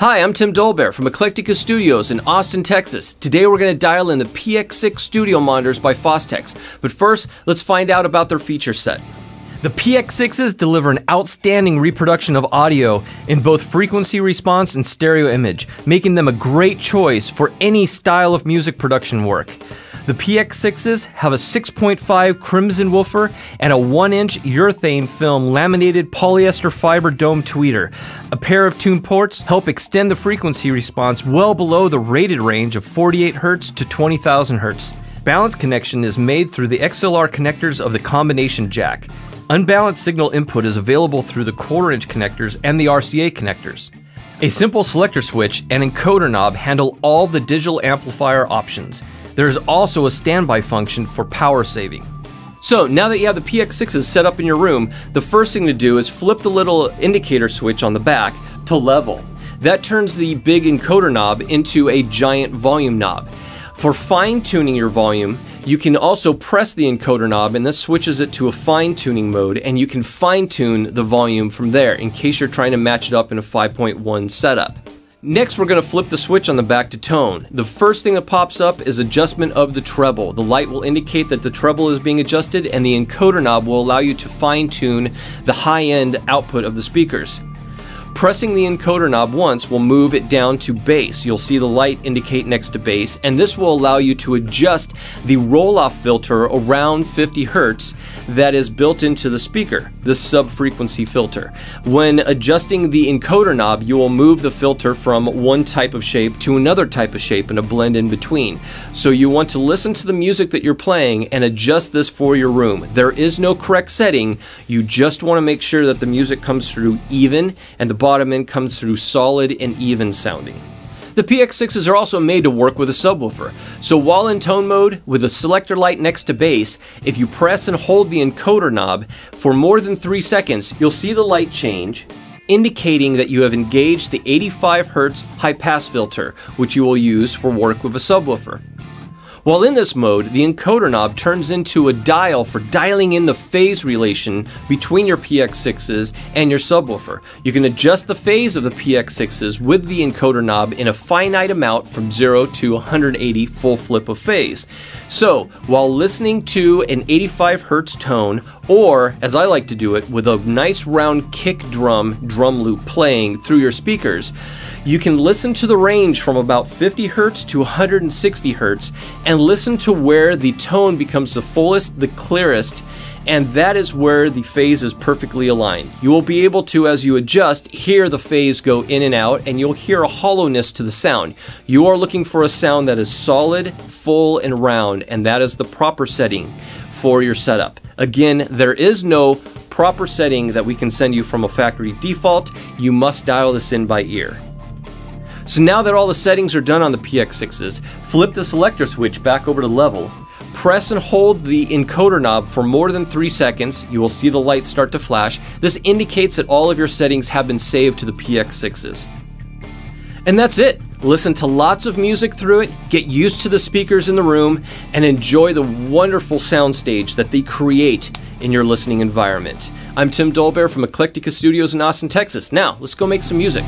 Hi, I'm Tim Dolbear from Eclectica Studios in Austin, Texas. Today we're going to dial in the PX6 studio monitors by Fostex. But first, let's find out about their feature set. The PX6s deliver an outstanding reproduction of audio in both frequency response and stereo image, making them a great choice for any style of music production work. The PX6s have a 6.5 Crimson woofer and a 1-inch urethane film laminated polyester fiber dome tweeter. A pair of tune ports help extend the frequency response well below the rated range of 48 Hz to 20,000 Hz. Balance connection is made through the XLR connectors of the combination jack. Unbalanced signal input is available through the 1/4-inch connectors and the RCA connectors. A simple selector switch and encoder knob handle all the digital amplifier options. There is also a standby function for power saving. So now that you have the PX6s set up in your room, the first thing to do is flip the little indicator switch on the back to level. That turns the big encoder knob into a giant volume knob. For fine-tuning your volume, you can also press the encoder knob and this switches it to a fine-tuning mode, and you can fine-tune the volume from there in case you're trying to match it up in a 5.1 setup. Next, we're going to flip the switch on the back to tone. The first thing that pops up is adjustment of the treble. The light will indicate that the treble is being adjusted, and the encoder knob will allow you to fine-tune the high-end output of the speakers. Pressing the encoder knob once will move it down to bass. You'll see the light indicate next to bass, and this will allow you to adjust the roll-off filter around 50 Hz that is built into the speaker, the sub-frequency filter. When adjusting the encoder knob, you will move the filter from one type of shape to another type of shape and a blend in between. So you want to listen to the music that you're playing and adjust this for your room. There is no correct setting. You just want to make sure that the music comes through even and the bottom end comes through solid and even sounding. The PX6s are also made to work with a subwoofer. So while in tone mode with a selector light next to bass, if you press and hold the encoder knob for more than 3 seconds, you'll see the light change, indicating that you have engaged the 85 Hz high pass filter, which you will use for work with a subwoofer. While in this mode, the encoder knob turns into a dial for dialing in the phase relation between your PX6s and your subwoofer. You can adjust the phase of the PX6s with the encoder knob in a finite amount from 0 to 180 full flip of phase. So, while listening to an 85 Hz tone, or as I like to do it, with a nice round kick drum loop playing through your speakers, you can listen to the range from about 50 Hz to 160 Hz and listen to where the tone becomes the fullest, the clearest, and that is where the phase is perfectly aligned. You will be able to, as you adjust, hear the phase go in and out, and you'll hear a hollowness to the sound. You are looking for a sound that is solid, full, and round, and that is the proper setting for your setup. Again, there is no proper setting that we can send you from a factory default. You must dial this in by ear. So now that all the settings are done on the PX6s, flip the selector switch back over to level, press and hold the encoder knob for more than 3 seconds. You will see the light start to flash. This indicates that all of your settings have been saved to the PX6s. And that's it. Listen to lots of music through it, get used to the speakers in the room, and enjoy the wonderful soundstage that they create in your listening environment. I'm Tim Dolbear from Eclectica Studios in Austin, Texas. Now, let's go make some music.